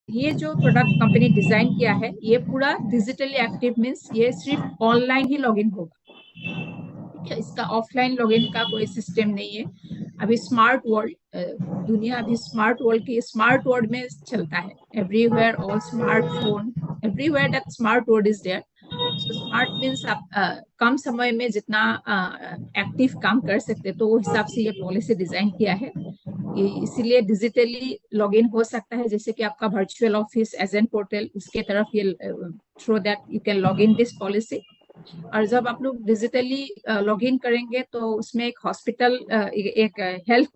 ये जो product company design किया है ये पूरा डिजिटली एक्टिव मीन्स ये सिर्फ ऑनलाइन ही लॉगिन होगा, ठीक है। इसका ऑफलाइन लॉगिन का कोई सिस्टम नहीं है। अभी स्मार्ट वर्ल्ड, दुनिया अभी स्मार्ट वर्ल्ड की स्मार्ट वर्ल्ड में चलता है। Everywhere all smartphone, everywhere that smart world is there. So smart means आप कम समय में जितना एक्टिव काम कर सकते तो वो हिसाब से ये पॉलिसी डिजाइन किया है। इसीलिए डिजिटली लॉगिन हो सकता है, जैसे कि आपका वर्चुअल ऑफिस एजेंट पोर्टल उसके तरफ ये through that you can log in this policy. और जब आप लोग डिजिटली लॉगिन करेंगे तो उसमें एक हॉस्पिटल एक हेल्थ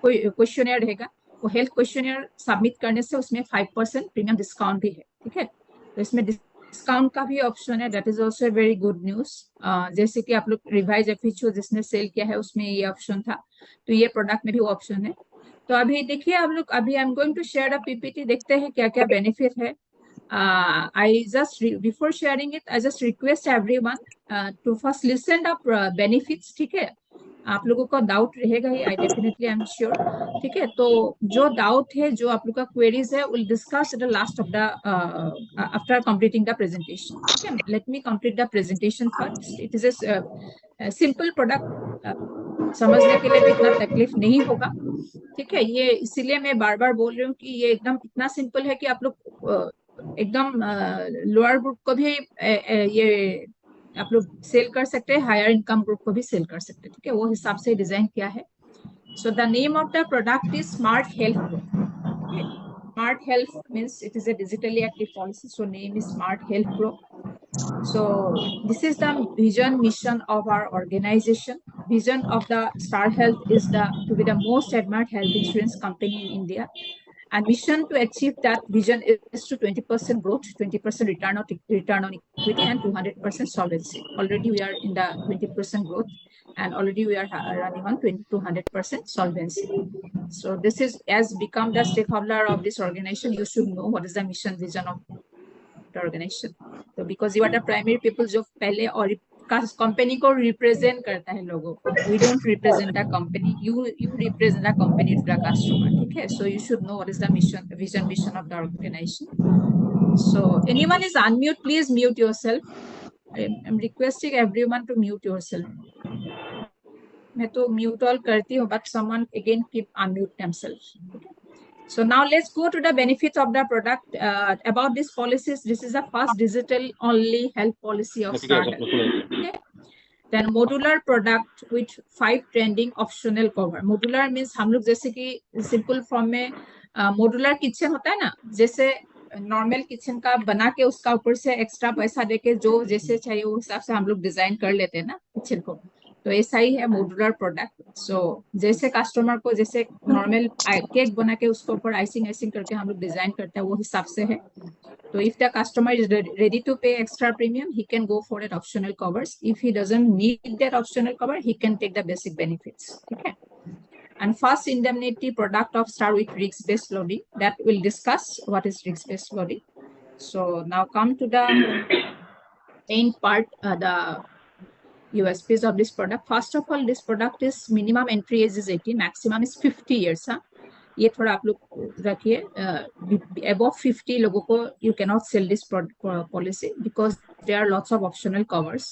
क्वेश्चनियर रहेगा। वो हेल्थ क्वेश्चनियर सबमिट करने से उसमें 5% प्रीमियम डिस्काउंट भी है, ठीक है। तो इसमें डिस्काउंट का भी ऑप्शन है, that is also very good news. जैसे कि आप लोग रिवाइज एफएचओ जिसने सेल किया है उसमें ये ऑप्शन था, तो ये प्रोडक्ट में भी ऑप्शन है। तो अभी देखिए आप लोग, अभी I am going to share a PPT, देखते हैं क्या क्या बेनिफिट है। I just before sharing it, I just request everyone to first listen up benefits, ठीक है। आप लोगों का डाउट रहेगा ही, I definitely I am sure, ठीक है। तो जो डाउट है, जो आप लोग का क्वेरीज है, will discuss at the last of the after completing the presentation, ठीक है। Let me complete the presentation first. It is a simple product, समझने के लिए भी इतना तकलीफ नहीं होगा, ठीक है। ये इसीलिए मैं बार बार बोल रही हूँ कि ये एकदम इतना सिंपल है कि आप लोग एकदम लोअर ग्रुप को भी ये आप लोग सेल कर सकते हैं, हायर इनकम ग्रुप को भी सेल कर सकते हैं, ठीक है। वो हिसाब से डिजाइन किया है। So the name of the product is smart health group, smart health means it is a digitally active policy, so name is Smart Health Pro. So this is the vision mission of our organization. Vision of the Star Health is to be the most admired health insurance company in India. And mission to achieve that vision is to 20% growth, 20% return on equity, and 200% solvency. Already we are in the 20% growth, and already we are running on 200% solvency. So this is, as become the stakeholder of this organization, you should know what is the mission vision of the organization. So because you are the primary people जो पहले और company को represent करता है लोगों को, we don't represent the company, you represent the company to the customer, ठीक है। So you should know what is the mission vision of the organization. So anyone is unmute, please mute yourself. I'm requesting everyone to mute yourself. मैं तो mute all करती हूँ, but someone again keep unmute themselves. Okay? So now let's go to the benefits of the product. About these policies, this is the first digital only health policy of Star Health. Okay. Then modular product with 5 trending optional cover. Modular means हम लोग जैसे कि simple form में modular kitchen होता है ना, जैसे normal kitchen का बना के उसका ऊपर से एक्स्ट्रा पैसा देके जो जैसे चाहिए वो हिसाब से हम लोग डिजाइन कर लेते हैं ना किचन को, तो ऐसा ही है मॉड्यूलर प्रोडक्ट। सो जैसे कस्टमर को जैसे नॉर्मल केक बना के उसके ऊपर आइसिंग करके हम लोग डिजाइन करते हैं वो हिसाब से है। तो if the customer is ready to pay extra premium, he can go for that optional covers. If he doesn't need that optional cover, he can take the basic benefits, ठीक है। And first indemnity product of Star with risk-based loading, that we'll discuss what is risk-based loading. So now come to the main part, the USPs of this product. First of all, this product is minimum entry age is 18, maximum is 50 years. ये थोड़ा आप लोग रखिए, above 50 लोगों को you cannot sell this policy because there are lots of optional covers.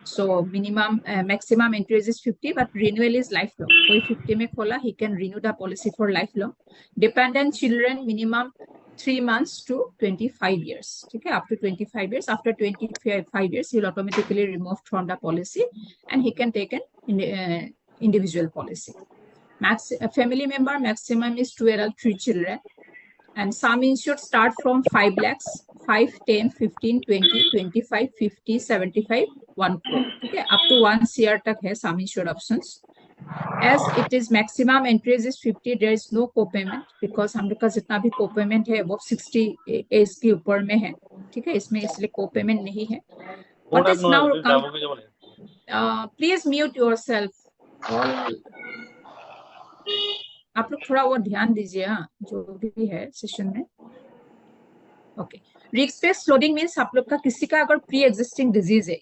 So minimum maximum entry age is 50, but renewal is lifelong. कोई 50 में खोला, he can renew the policy for lifelong. Dependent children minimum 3 months to 25 years, ठीक है, up to 25 years. After 25 years, he will automatically removed from the policy, and he can take an individual policy. Family member maximum is 2 adult, 3 children, and sum insured start from 5 lakhs, 5, 10, 15, 20, 25, 50, 75, 1 crore. Okay, up to 1 CR तक है sum insured options. As it is maximum entry is 50, there is no co-payment because हम लोग का जितना भी co-payment है वो 60 as के ऊपर में है, ठीक है, इसमें इसलिए co-payment नहीं है. What is now please mute yourself. आप लोग थोड़ा वो ध्यान दीजिए, हाँ, जो भी है सेशन में. Okay, risk based loading means आप लोग का किसी का अगर प्री एग्जिस्टिंग डिजीज है,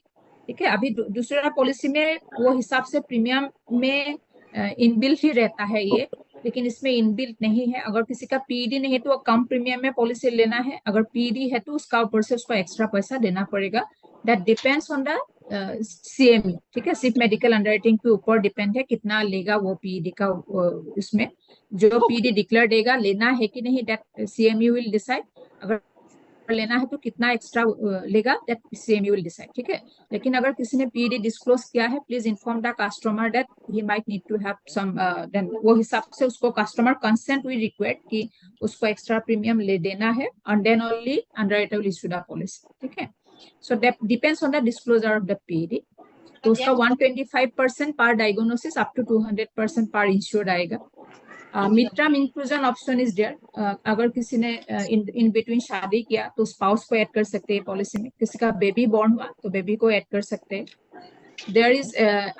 ठीक है, अभी दूसरा पॉलिसी में वो हिसाब से प्रीमियम में इनबिल्ट ही रहता है ये, लेकिन इसमें इनबिल्ट नहीं है। अगर किसी का पीडी नहीं है तो वो कम प्रीमियम में पॉलिसी लेना है, अगर पीडी है तो उसका ऊपर से उसको एक्स्ट्रा पैसा देना पड़ेगा। That depends on the CMU, ठीक है, सिर्फ मेडिकल अंडरराइटिंग के ऊपर डिपेंड है कितना लेगा वो पीडी का। उसमें जो पीडी डिक्लेयर देगा लेना है कि नहीं, दैट सीएमयू विल डिसाइड। अगर लेना है तो कितना एक्स्ट्रा लेगा, दैट सीएमयू विल डिसाइड, ठीक है। लेकिन अगर किसी ने पीडी डिस्क्लोज किया है, please inform the customer that he might need to have some, then वो हिसाब से उसको कस्टमर कंसेंट वी रिक्वायर्ड कि उसको एक्स्ट्रा प्रीमियम ले देना है, and then only underwriter will issue the policy, ठीक है। So that depends on the disclosure of the PD. तो उसका 125% पर डायग्नोसिस अप टू 200% पर इंश्योर्ड आएगा। Mid term inclusion option is there. अगर किसी ने इन बिटवीन शादी किया तो स्पाउस को ऐड कर सकते हैं पॉलिसी में। किसी का बेबी बॉर्न हुआ तो बेबी को ऐड कर सकते हैं। There is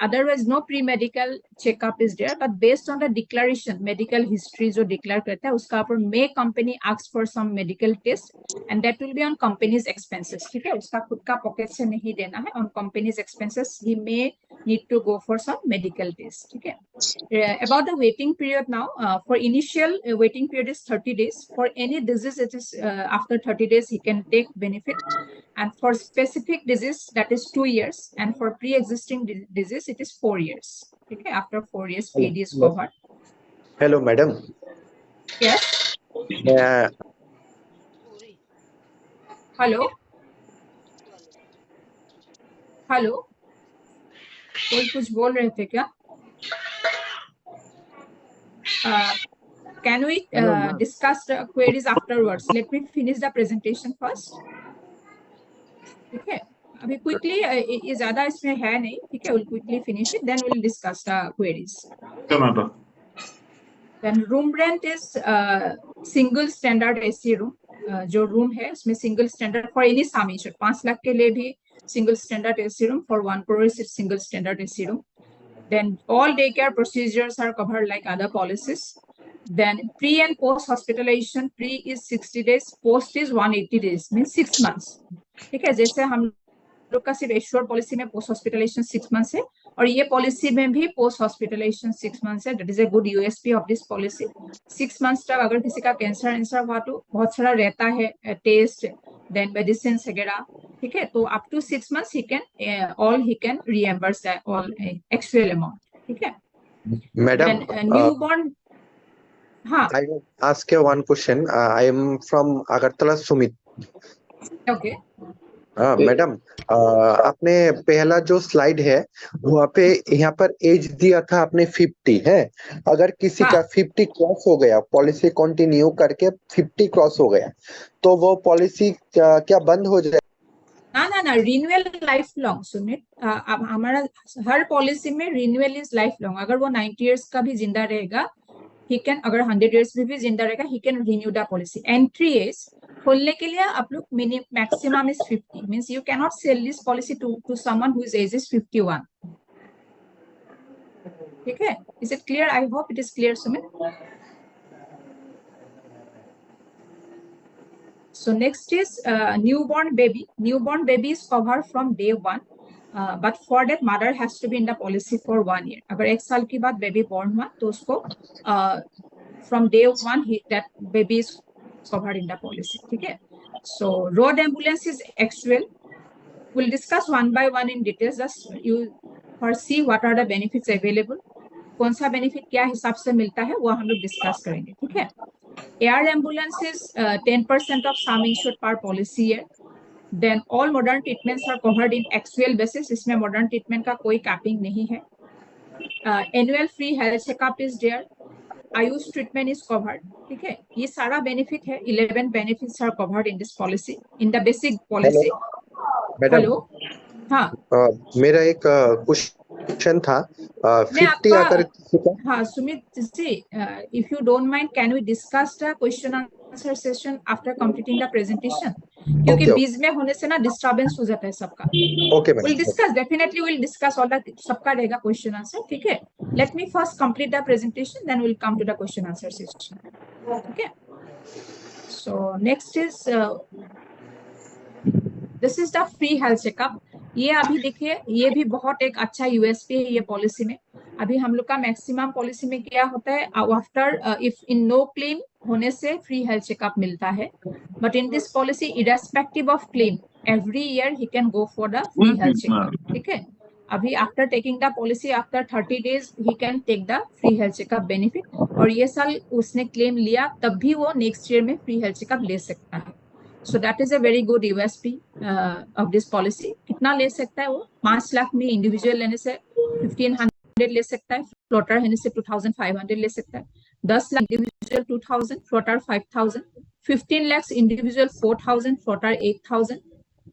otherwise no pre-medical checkup is there, but based on the declaration, medical history जो declare करता है उसका ऊपर may company ask for some medical test and that will be on company's expenses, ठीक है। उसका खुद का पॉकेट से नहीं देना है, on company's expenses he may need to go for some medical test, ठीक है। About the waiting period now, for initial waiting period is 30 days. For any disease it is after 30 days he can take benefit, and for specific disease that is 2 years, and for pre-existing disease it is 4 years, okay, after 4 years PAD is covered. Hello madam. Yes. Hello hello, कोई कुछ बोल रहे थे क्या? Can we discuss the queries afterwards? Let me finish the presentation first. ठीक है, अभी quickly, ये ज्यादा इसमें है नहीं, ठीक है, we'll quickly finish it, then we'll discuss the queries. Then room rent is single standard AC room. जो रूम है उसमें single standard for any sum insured, 5 lakh के लिए भी single standard AC room, for 1 crore is single standard AC room. Then all daycare procedures are covered like other policies. Then pre and post hospitalization, pre is 60 days, post is 180 days, means 6 months, ठीक है। जैसे हम लोग का सिर्फ assure policy में post hospitalisation 6 months है, और ये पॉलिसी में भी पोस्ट हॉस्पिटलाइजेशन 6 मंथ्स है। That is a good USP of this policy. 6 months तक अगर किसी का कैंसर हुआ तो बहुत सारा रहता है टेस्ट, देन मेडिसिन वगैरह, ठीक है। तो up to 6 months he can reimburse all actual amount, ठीक है। मैडम, न्यूबॉर्न, हाँ, I will ask you one question. I am from Agartala, Sumit. Okay. Madam, आपने पहला जो स्लाइड है वहाँ पे यहाँ पर एज दिया था आपने 50 है। अगर किसी का 50 क्रॉस हो गया, पॉलिसी कंटिन्यू करके 50 क्रॉस हो गया तो वो पॉलिसी क्या बंद हो जाए? ना, रिन्यूअल लाइफ लॉन्ग। सुमित, अब हमारा हर पॉलिसी में रिन्यूअल इज लाइफ लॉन्ग। अगर वो 90 इयर्स का भी जिंदा रहेगा ही कैन, अगर 100 इयर्स भी जिंदा रहेगा he can renew the policy. Entry age खोलने के लिए आप लोग maximum is 50, means you can not sell this policy to someone whose age is 51, ठीक है। Is it clear? I hope it is clear Sumit. So next is newborn baby. Newborn baby is covered from day 1, but for that mother has to be in the policy for 1 year. अगर 1 साल के बाद baby born हुआ तो उसको from day 1 that baby is covered in the policy, ठीक है। So road ambulance is actual. We'll discuss one by one in details. Just you first see what are the benefits available. कौन सा benefit क्या हिसाब से मिलता है वो हम लोग डिस्कस करेंगे, ठीक है। Air ambulance is 10% of sum insured per policy year. Then all modern treatments are covered in actual basis. इसमें modern treatment का कोई capping नहीं है। Annual free health checkup is there. Ayush treatment is covered, ठीक है। ये सारा benefit है। 11 benefits are covered in this policy, in the basic policy. Hello? हाँ, मेरा एक क्वेश्चन था 50 अगर हाँ Sumit ji, if you don't mind, can we discuss the question answer session after completing the presentation? क्योंकि बीच में होने से ना डिस्टर्बेंस हो जाता है सबका। Okay, we'll discuss, definitely we'll discuss all that, सबका रहेगा क्वेश्चन आंसर, ठीक है। let me first complete the presentation, then we'll come to the question answer session, okay। so next is this is the free health checkup। ये अभी देखिए, ये भी बहुत एक अच्छा यूएसपी है ये पॉलिसी में। अभी हम लोग का मैक्सिमम पॉलिसी में क्या होता है, after if in no claim होने से फ्री हेल्थ चेकअप मिलता है, but in this policy irrespective of claim every year he can go for the free health checkup, ठीक है। अभी after taking the policy after 30 days he can take the free health checkup benefit, और ये साल उसने claim लिया तब भी वो नेक्स्ट ईयर में फ्री हेल्थ चेकअप ले सकता है। So that is a very good USP of this policy. कितना ले सकता है वो, 5 लाख में इंडिविजुअल लेने से 1500 ले सकता है, फ्लोटर लेने से 2500 ले सकता है, 10 lakh individual 2000, floater 5000, 15 lakhs individual 4000, floater 8000,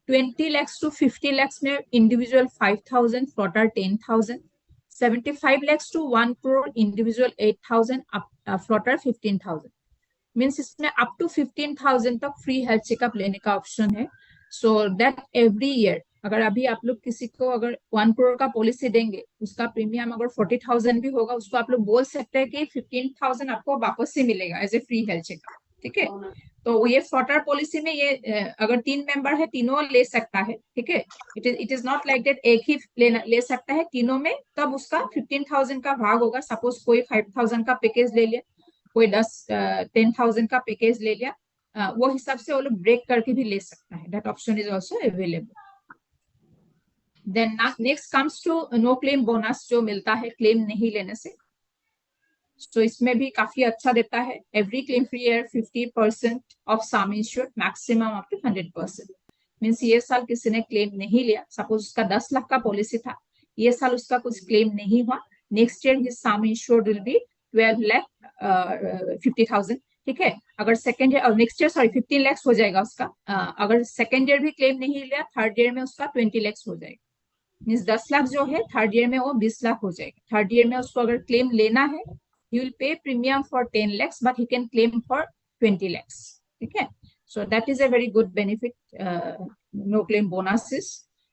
20 lakhs to 50 lakhs में individual 5000, floater 10,000, 75 lakhs to 1 crore individual 8000, floater 15,000। Means इसमें अप टू 15,000 तक फ्री हेल्थ चेकअप लेने का ऑप्शन है। सो दैट एवरी ईयर अगर अभी आप लोग किसी को अगर 1 crore का पॉलिसी देंगे, उसका प्रीमियम अगर 40,000 भी होगा, उसको आप लोग बोल सकते हैं कि 15,000 आपको वापस से मिलेगा as a free health checkup, ठीक है। तो ये फ्लोटर पॉलिसी में ये अगर 3 मेंबर है तीनों ले सकता है, ठीक है। It is not like that एक ही ले सकता है तीनों में, तब उसका 15,000 का भाग होगा। सपोज कोई 5,000 का पैकेज ले लिया, कोई 10,000 का पैकेज ले लिया, वो हिसाब से वो लोग ब्रेक करके भी ले सकता है। That option is also available. Then next comes to no claim bonus, जो मिलता है क्लेम नहीं लेने से। तो इसमें भी काफी अच्छा देता है। Every claim free year 50% of sum insured, maximum up to 100%। Means ये साल किसी ने क्लेम नहीं लिया, सपोज उसका 10 लाख का पॉलिसी था, ये साल उसका कुछ क्लेम नहीं हुआ, next year his some insured will be 12,50,000, ठीक है। अगर सेकेंड ईयर और नेक्स्ट ईयर सॉरी 15 lakhs हो जाएगा उसका। अगर सेकेंड ईयर भी क्लेम नहीं लिया, थर्ड ईयर में उसका 20 lakhs हो जाएगा। मीन्स 10 लाख जो है थर्ड ईयर में वो 20 लाख हो जाएगा। थर्ड ईयर में उसको अगर क्लेम लेना है, he will pay premium for 10 lakhs but he can claim for 20 lakhs, ठीक है। So that is a very good benefit, no claim bonuses.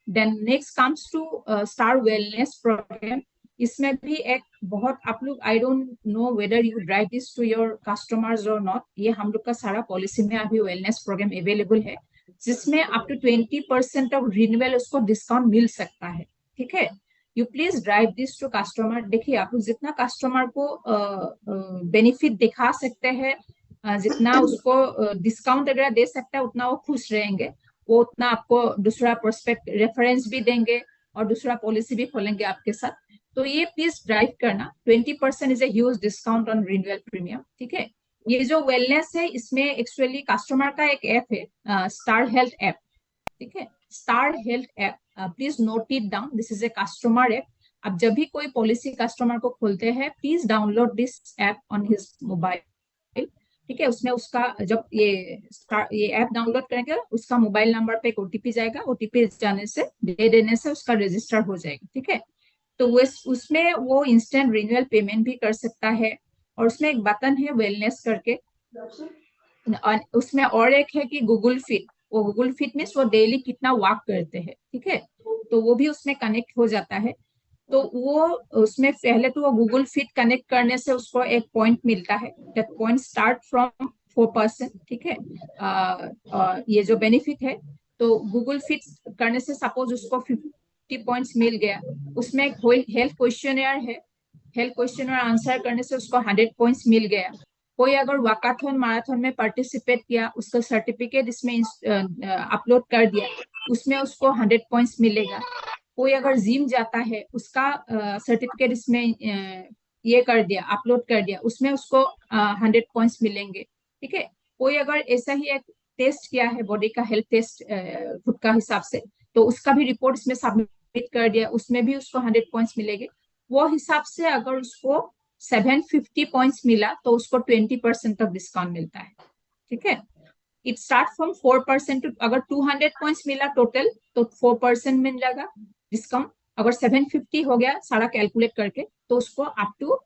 Then next comes to star wellness program. इसमें भी एक बहुत आप लोग, I don't know whether you drive this to your customers और not, ये हम लोग का सारा पॉलिसी में अभी वेलनेस प्रोग्राम अवेलेबल है, जिसमें अप टू 20% ऑफ रिन्यूअल उसको डिस्काउंट मिल सकता है, ठीक है। You please drive this to customer. देखिए आप लोग जितना कस्टमर को बेनिफिट दिखा सकते हैं, जितना उसको डिस्काउंट वगैरह दे सकता है, उतना वो खुश रहेंगे, वो उतना आपको दूसरा प्रोस्पेक्ट रेफरेंस भी देंगे और दूसरा पॉलिसी भी खोलेंगे आपके साथ। तो ये प्लीज ड्राइव करना। 20% is a huge discount on renewal premium, ठीक है। ये जो वेलनेस है, इसमें एक्चुअली कस्टमर का एक ऐप है, स्टार हेल्थ ऐप, ठीक है। Star health app, please note it down, this is a customer app. अब जब भी कोई पॉलिसी कस्टमर को खोलते हैं, please download this app on his mobile, ठीक है। उसमें उसका जब ये ऐप डाउनलोड करेंगे, उसका मोबाइल नंबर पे एक ओटीपी जाएगा, ओटीपी जाने से दे देने से उसका रजिस्टर हो जाएगा, ठीक है। तो उसमें वो इंस्टेंट रिन्यूअल पेमेंट भी कर सकता है, और उसमें एक बटन है वेलनेस करके, उसमें और एक है कि गूगल फिट। वो गूगल फिट में वो डेली कितना वॉक करते हैं, ठीक है, तो वो भी उसमें कनेक्ट हो जाता है। तो वो उसमें पहले तो वो गूगल फिट कनेक्ट करने से उसको एक पॉइंट मिलता है, दैट पॉइंट स्टार्ट फ्रॉम 4%, ठीक है। ये जो बेनिफिट है, तो गूगल फिट करने से सपोज उसको 50 पॉइंट्स मिल गया, उसमें एक हेल्थ क्वेश्चनर है, हेल्थ क्वेश्चनर आंसर करने से उसको 100 पॉइंट्स मिल गया। कोई अगर वाकाथन मैराथन में पार्टिसिपेट किया, उसका सर्टिफिकेट इसमें अपलोड कर दिया, उसमें उसको 100 पॉइंट्स मिलेगा। कोई अगर जिम जाता है, उसका सर्टिफिकेट इसमें ये कर दिया, अपलोड कर दिया, उसमें उसको 100 पॉइंट्स मिलेंगे, ठीक है। कोई अगर ऐसा ही एक टेस्ट किया है, बॉडी का हेल्थ टेस्ट खुद का हिसाब से, तो उसका भी रिपोर्ट इसमें सबमिट कर दिया, उसमें भी उसको 100 पॉइंट्स मिलेंगे। वो हिसाब से अगर उसको 750 पॉइंट्स मिला, तो उसको 20% ऑफ डिस्काउंट मिलता है, ठीक है। इट स्टार्ट फ्रॉम 4%, अगर 200 पॉइंट्स मिला टोटल, तो 4% मिलेगा डिस्काउंट। अगर 750 हो गया सारा कैलकुलेट करके, तो उसको अप टू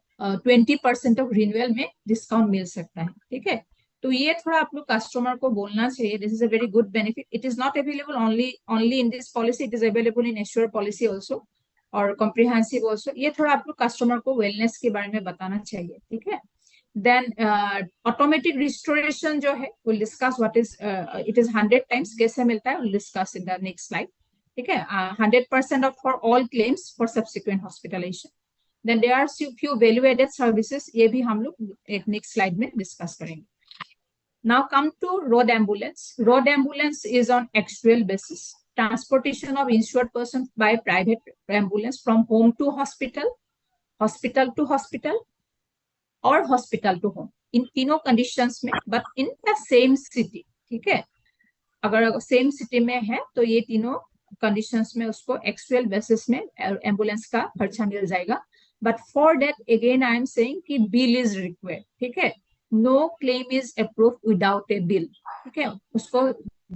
20% ऑफ रिन्यूअल में डिस्काउंट मिल सकता है, ठीक है। तो ये थोड़ा आप लोग कस्टमर को बोलना चाहिए, this is a very good benefit. It is not available only in this policy, it is available in assure policy also और कॉम्प्रिहेंसिव ऑल्सो। ये थोड़ा आप लोग कस्टमर को वेलनेस के बारे में बताना चाहिए, ठीक है। देन ऑटोमेटिक रिस्टोरेशन जो है, will discuss what is it is 100 times, कैसे मिलता है, will discuss in the next slide, ठीक है। 100% of for all claims for subsequent hospitalization. Then there are few value added services, ये भी हम लोग एक नेक्स्ट स्लाइड में डिस्कस करेंगे. Now come to road ambulance. Road ambulance is on actual basis. Transportation of insured person by private ambulance from home to hospital, hospital to hospital, or hospital to home. इन तीनों conditions में, but in the same city. ठीक है, अगर same city में है तो ये तीनों कंडीशंस में उसको एक्चुअल बेसिस में एम्बुलेंस का खर्चा मिल जाएगा. But for that again I am saying कि बिल इज रिक्वायर्ड. ठीक है, no claim is approve without a bill. ठीक है, उसको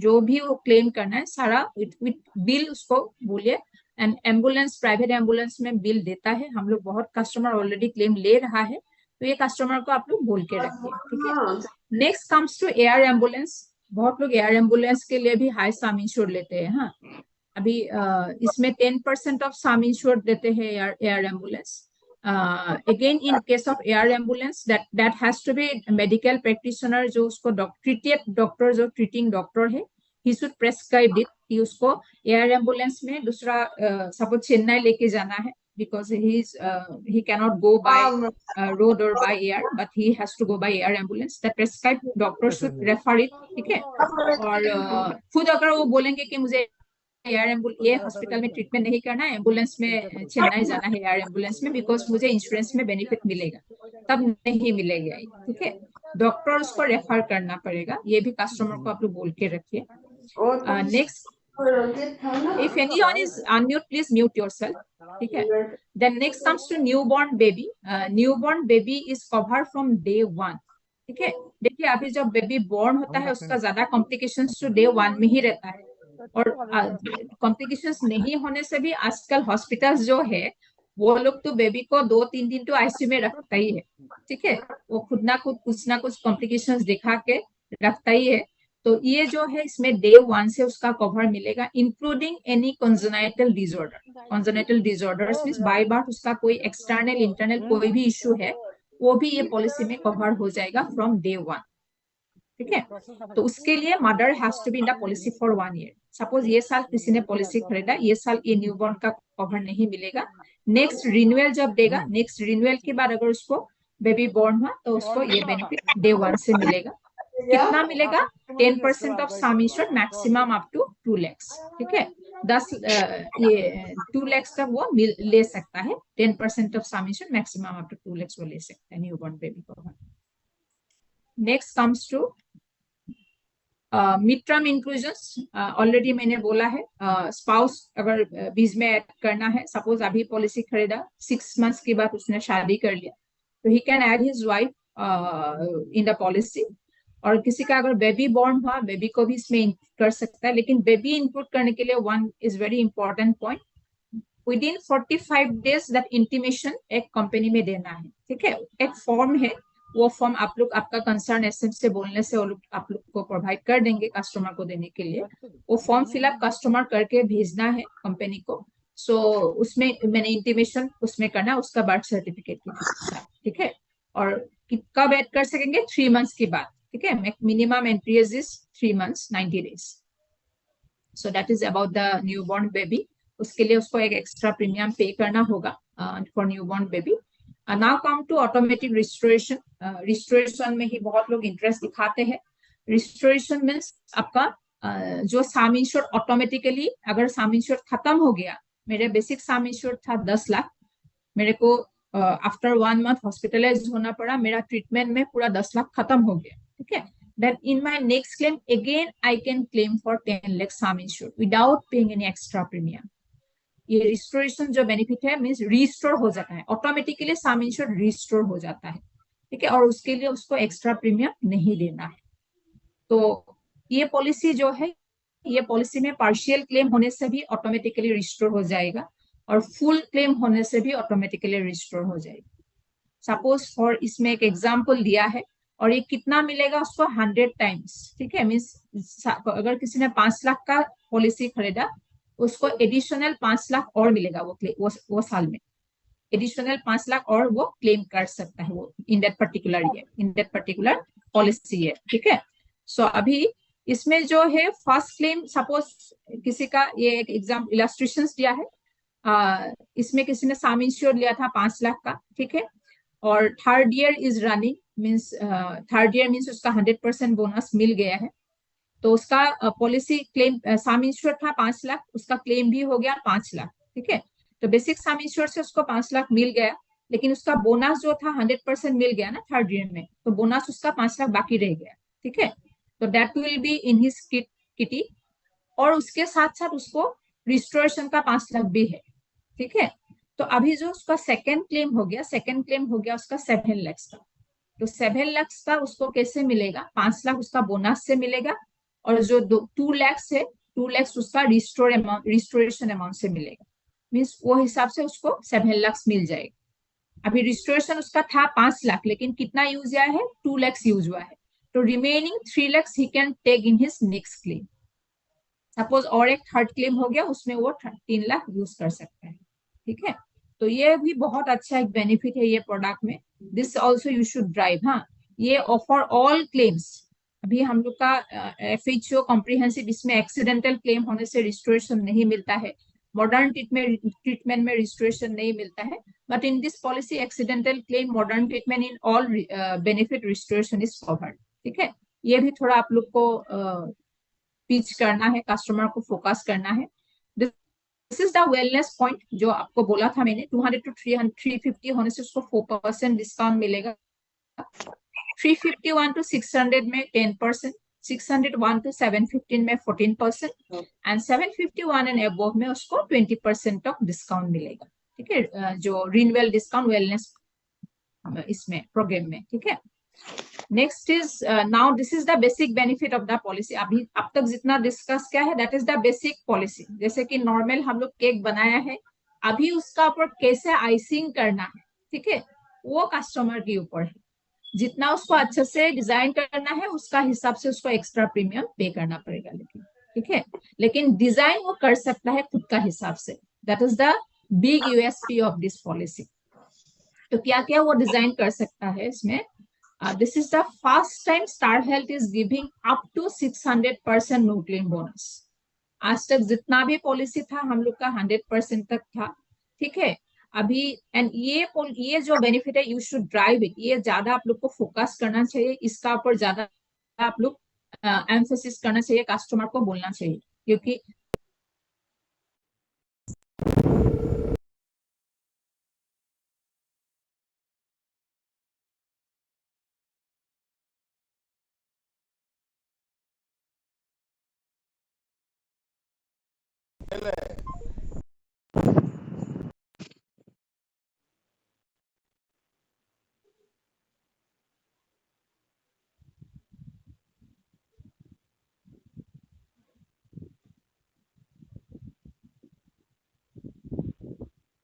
जो भी वो क्लेम करना है सारा विथ बिल उसको बोलिए. एंड एम्बुलेंस, प्राइवेट एम्बुलेंस में बिल देता है. हम लोग बहुत कस्टमर ऑलरेडी क्लेम ले रहा है, तो ये कस्टमर को आप लोग बोल के रखिए. ठीक है, next comes to air ambulance. बहुत लोग एयर एम्बुलेंस के लिए भी हाई सम इंश्योर लेते हैं. हाँ, अभी इसमें 10% ऑफ सम इंश्योर देते हैं air ambulance. Again in case of air ambulance that has to be medical practitioner, जो उसको ट्रीटेड डॉक्टर, जो ट्रीटिंग डॉक्टर है, ही शुड प्रेस्क्राइब इट कि उसको एयर एम्बुलेंस में दूसरा सपोज चेन्नई लेके जाना है, because he cannot go by road or by air, but he has to go by air ambulance. The prescribed doctor should refer it. ठीक है, और खुद अगर वो बोलेंगे कि मुझे एयर एम्बुलेंस, ये हॉस्पिटल में ट्रीटमेंट नहीं करना है, एम्बुलेंस में चेन्नई जाना है एयर एम्बुलेंस में, बिकॉज मुझे इंश्योरेंस में बेनिफिट मिलेगा, तब नहीं मिलेगा. ठीक है, डॉक्टर उसको रेफर करना पड़ेगा. ये भी कस्टमर को आप लोग बोल के रखिए. Next, if anyone is unmute, please mute yourself. ठीक है, then next comes to newborn baby. Newborn baby is covered from day 1. ठीक है, देखिए अभी जब बेबी बॉर्न होता है उसका ज्यादा कॉम्प्लिकेशंस तो डे 1 में ही रहता है, और कॉम्प्लिकेशंस नहीं होने से भी आजकल हॉस्पिटल्स जो है वो लोग तो बेबी को 2-3 दिन तो आईसीयू में रखता ही है. ठीक है, वो खुद ना खुद कुछ ना कुछ कॉम्प्लिकेशंस दिखा के रखता ही है. तो ये जो है इसमें डे 1 से उसका कवर मिलेगा, including any congenital disorder. Congenital disorders means by birth उसका कोई एक्सटर्नल इंटरनल कोई भी इश्यू है, वो भी ये पॉलिसी में कवर हो जाएगा फ्रॉम डे 1. ठीक है, तो उसके लिए mother has to be in the policy for 1 year. Suppose ये साल किसी ने पॉलिसी खरीदा, ये साल ये न्यूबॉर्न का कवर नहीं मिलेगा. नेक्स्ट रिन्यूअल जब देगा, नेक्स्ट रिन्यूअल के बाद अगर उसको बेबी बॉर्न हुआ तो उसको ये बेनिफिट डे 1 से मिलेगा. कितना मिलेगा? 10% of sum insured, maximum up to 2 lakh. ठीक है, 10 ये 2 लाख तक वो ले सकता है. 10% of sum insured, maximum up to 2 lakh वो ले सकता है न्यूबॉर्न बेबी को. Next comes to mid term inclusions. Already मैंने बोला है, स्पाउस अगर बीच में ऐड करना है, सपोज अभी पॉलिसी खरीदा, 6 मंथ्स के बाद उसने शादी कर लिया, तो he can add his wife in the policy. और किसी का अगर बेबी बॉर्न हुआ, बेबी को भी इसमें इंक्लूड कर सकता है. लेकिन बेबी इंक्लूड करने के लिए one is very important point, with in 45 days that intimation एक कंपनी में देना है. ठीक है, एक फॉर्म है, वो फॉर्म आप लोग आपका कंसर्न एसएम से बोलने से वो लोग आप लोग को प्रोवाइड कर देंगे कस्टमर को देने के लिए. वो फॉर्म फिलअप कस्टमर करके भेजना है कंपनी को. सो उसमें मैंने इंटीमेशन उसमें करना है उसका बर्थ सर्टिफिकेट के साथ. ठीक है, और कब ऐड कर सकेंगे? 3 मंथ्स के बाद. ठीक है, minimum entry is 3 months 90 days. So that is about the newborn baby. उसके लिए उसको एक एक्स्ट्रा प्रीमियम पे करना होगा for newborn baby. Now come to automatic restoration. Restoration में ही बहुत लोग इंटरेस्ट दिखाते हैं. रिस्टोरेशन मीन्स आपका जो सम इंश्योर्ड ऑटोमेटिकली, अगर सम इंश्योर्ड खत्म हो गया, मेरे बेसिक सम इंश्योर्ड था 10 लाख, मेरे को आफ्टर 1 मंथ हॉस्पिटलाइज होना पड़ा, मेरा ट्रीटमेंट में पूरा 10 लाख खत्म हो गया. ठीक है, then in my next claim again I can claim for 10 lakh sum insured without paying any extra premium. ये रिस्टोरेशन जो बेनिफिट है मींस रिस्टोर हो जाता है ऑटोमेटिकली, सम इंश्योर्ड रिस्टोर हो जाता है. ठीक है, और उसके लिए उसको एक्स्ट्रा प्रीमियम नहीं देना है. तो ये पॉलिसी जो है, ये पॉलिसी में पार्शियल क्लेम होने से भी ऑटोमेटिकली रिस्टोर हो जाएगा, और फुल क्लेम होने से भी ऑटोमेटिकली रिस्टोर हो जाएगा. सपोज फॉर इसमें एक एग्जाम्पल दिया है, और ये कितना मिलेगा उसको 100 टाइम्स. ठीक है, मीन्स अगर किसी ने 5 लाख का पॉलिसी खरीदा, उसको एडिशनल 5 लाख और मिलेगा वो साल में, एडिशनल 5 लाख और वो क्लेम कर सकता है वो in that particular year, in that particular policy year. ठीक है, सो अभी इसमें जो है फर्स्ट क्लेम, सपोज किसी का, ये एक एग्जाम्पल इलस्ट्रेशन दिया है, इसमें किसी ने सम इंश्योर लिया था 5 लाख का, ठीक है, और third year is running, means third year means उसका 100% बोनस मिल गया है, तो उसका पॉलिसी क्लेम सम इंश्योर था 5 लाख, उसका क्लेम भी हो गया 5 लाख, ठीक है। तो बेसिक सम इंश्योर से उसको 5 लाख मिल गया, लेकिन उसका बोनस जो था 100% मिल गया ना थर्ड ईयर में, तो बोनस उसका 5 लाख बाकी रह गया, ठीक है। तो that will be in his kitty, और उसके साथ साथ उसको रिस्टोरेशन का 5 लाख भी है, ठीक है। तो अभी जो उसका सेकंड क्लेम हो गया, सेकंड क्लेम हो गया उसका 7 लाख का, तो 7 लाख का उसको कैसे मिलेगा, 5 लाख उसका बोनस से मिलेगा, और जो 2 लाख से 2 लाख उसका रिस्टोरेशन अमाउंट से मिलेगा, मीन्स वो हिसाब से उसको 7 लाख मिल जाएगा। अभी रिस्टोरेशन उसका था 5 लाख, लेकिन कितना यूज हुआ है, 2 लाख यूज हुआ है, तो remaining 3 lakh he can take in his next claim. Suppose और एक थर्ड क्लेम हो गया, उसमें वो 3 लाख यूज कर सकता है, ठीक है। तो ये भी बहुत अच्छा एक बेनिफिट है ये प्रोडक्ट में, this also you should drive. हाँ, ये ऑफर ऑल क्लेम्स, अभी हम लोग का FHO कॉम्प्रिहेंसिव, इसमें एक्सीडेंटल क्लेम होने से रिस्टोरेशन नहीं मिलता है, मॉडर्न ट्रीटमेंट में रिस्टोरेशन नहीं मिलता है, but in this policy accidental claim, modern treatment, in all benefit restoration is covered, ठीक है। ये भी थोड़ा आप लोग को पिच करना है, कस्टमर को फोकस करना है। This is the wellness point जो आपको बोला था मैंने, 200 to 350 होने से उसको 4% डिस्काउंट मिलेगा, 351 to 600 में 10%, 601 to 715 में 14%, एंड 751 एंड अबव में उसको 20% तक डिस्काउंट मिलेगा, ठीक है, जो रिन्यूअल डिस्काउंट वेलनेस इसमें प्रोग्राम में, ठीक है। Next is now this is the basic benefit of the policy. अभी अब तक जितना डिस्कस किया है that is the basic policy. जैसे कि नॉर्मल हम लोग केक बनाया है, अभी उसका ऊपर कैसे आइसिंग करना है, ठीक है, वो कस्टमर के ऊपर है, जितना उसको अच्छे से डिजाइन करना है उसका हिसाब से उसको एक्स्ट्रा प्रीमियम पे करना पड़ेगा, लेकिन ठीक है, लेकिन डिजाइन वो कर सकता है खुद का हिसाब से, that is the big USP of this policy. तो क्या क्या वो डिजाइन कर सकता है इसमें, this is the first time Star Health is giving up to 600% no claim bonus। आज तक जितना भी पॉलिसी था हम लोग का 100% तक था, ठीक है। अभी एंड ये जो बेनिफिट है, यू शुड ड्राइव इट, ये ज्यादा आप लोग को फोकस करना चाहिए, इसका ऊपर ज्यादा आप लोग एम्फेसिस करना चाहिए, कस्टमर को बोलना चाहिए, क्योंकि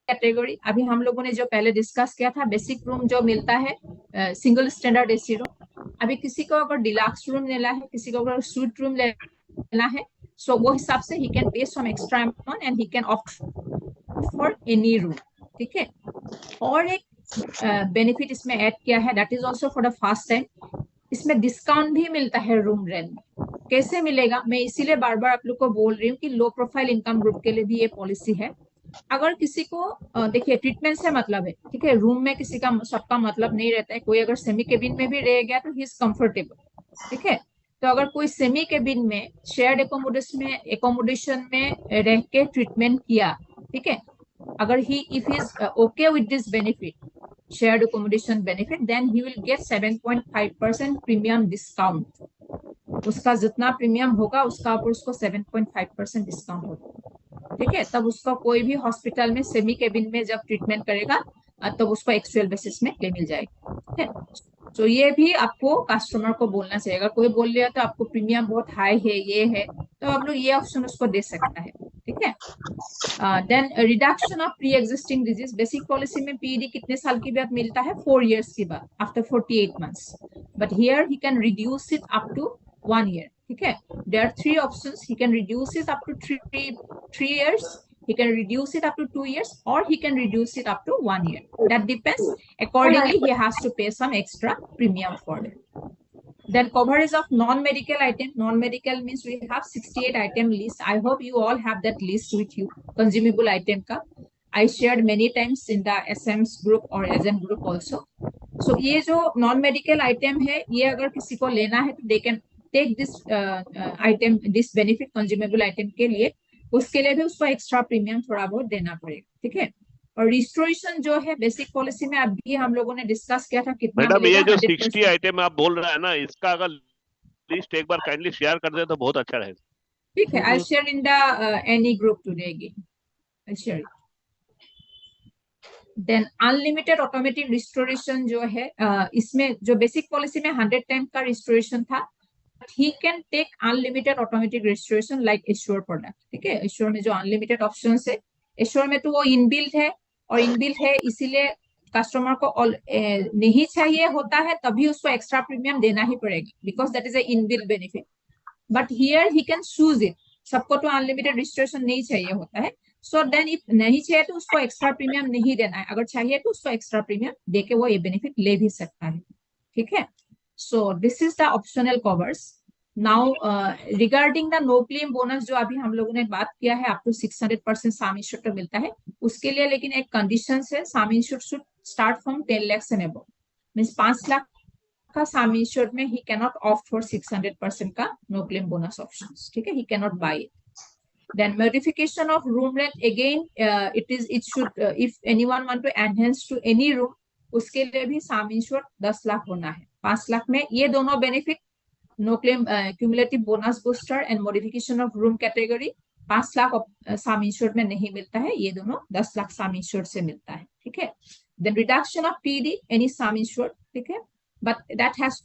कैटेगरी अभी हम लोगों ने जो पहले डिस्कस किया था, बेसिक रूम जो मिलता है सिंगल स्टैंडर्ड AC रूम, अभी किसी को अगर डिलक्स रूम लेना है, किसी को अगर स्वीट रूम लेना है, सो वो हिसाब से he can pay some extra amount and he can opt for any room, ठीक है। और एक बेनिफिट इसमें ऐड किया है, that is also for the first time, इसमें डिस्काउंट भी मिलता है रूम रेंट में। कैसे मिलेगा, मैं इसीलिए बार बार आप लोग को बोल रही हूँ कि लो प्रोफाइल इनकम ग्रुप के लिए भी ये पॉलिसी है। अगर किसी को देखिए ट्रीटमेंट से मतलब है, ठीक है, रूम में किसी का सबका मतलब नहीं रहता है, कोई अगर सेमी केबिन में भी रह गया तो ही इज कंफर्टेबल, ठीक है। तो अगर कोई सेमी केबिन में शेयर्ड एकोमोडेशन में रह के ट्रीटमेंट किया, ठीक है, अगर he if he is okay with this benefit, shared accommodation benefit, then he will get 7.5% premium discount. उसका जितना प्रीमियम होगा उसका ऊपर उसको 7.5% डिस्काउंट होगा, ठीक है। तब उसको कोई भी हॉस्पिटल में सेमी केबिन में जब ट्रीटमेंट करेगा तब उसको एक्चुअल बेसिस में क्लेम मिल जाएगा, ठीक है। तो ये भी आपको कस्टमर को बोलना चाहिए, अगर कोई बोल रहा है तो आपको प्रीमियम बहुत हाई है, ये है, तो आप लोग ये ऑप्शन उसको दे सकता है, ठीक है। Then reduction of pre existing disease, basic policy में PED कितने साल के बाद मिलता है, 4 years के बाद, after 48 months, but here he can reduce it up to 1 year, ठीक है। There are 3 options, he can reduce it up to 3 years, he can reduce it up to 2 years, or he can reduce it up to 1 year, that depends, accordingly he has to pay some extra premium for it। Then coverage of non-medical item. Non-medical means we have 68 item list. I hope you all have that list with you. Consumable item ka. I shared many times in the SM's group or agent group also. So ये जो non-medical item है, ये अगर किसी को लेना है तो they can take this item, this benefit consumable item के लिए, उसके लिए भी उसको एक्स्ट्रा प्रीमियम थोड़ा बहुत देना पड़ेगा, ठीक है। और रिस्टोरेशन जो है बेसिक पॉलिसी में अभी हम लोगों ने डिस्कस किया था कितना मैडम मिलेगा। ये जो 60 आइटम आप बोल रहे हैं ना, इसका अगर लिस्ट एक बार काइंडली शेयर कर दे तो बहुत अच्छा रहेगा। ठीक है, I share in the any group today again, I share it. Then unlimited automatic restoration जो है, इसमें जो बेसिक पॉलिसी में 100 टाइम का रिस्टोरेशन था, he can take unlimited automatic restoration like Assure product, ठीक है। Assure में जो अनलिमिटेड ऑप्शन है, Assure में तो वो इनबिल्ट है, और इनबिल्ट है इसीलिए कस्टमर को नहीं चाहिए होता है तभी उसको एक्स्ट्रा प्रीमियम देना ही पड़ेगा, because that is a inbuilt benefit. But here he can choose it, सबको तो अनलिमिटेड रिस्टोरेशन नहीं चाहिए होता है, सो देन इफ नहीं चाहिए तो उसको एक्स्ट्रा प्रीमियम नहीं देना है, अगर चाहिए तो उसको एक्स्ट्रा प्रीमियम देके वो ये बेनिफिट ले भी सकता है, ठीक है। So this is the optional covers. Now regarding the no claim bonus जो अभी हम लोगों ने बात किया है, up to 600% sum insured को मिलता है, उसके लिए लेकिन एक कंडीशन है, sum insured should start from 10 lakhs and above, means 5 lakh का sum insured में he cannot opt for 600% का no claim bonus options, ठीक है, he cannot buy it. Then modification of room rent, again it should if anyone want to enhance to any room, उसके लिए भी sum insured 10 lakh होना है। 5 लाख में ये दोनों benefit, no claim cumulative bonus booster and modification of room category, 5 lakh sum insured में नहीं मिलता है, ये दोनों 10 लाख सम इंश्योर्ड से मिलता है, ठीक है। Then reduction of PD any sum insured, ठीक है, बट दैट हैज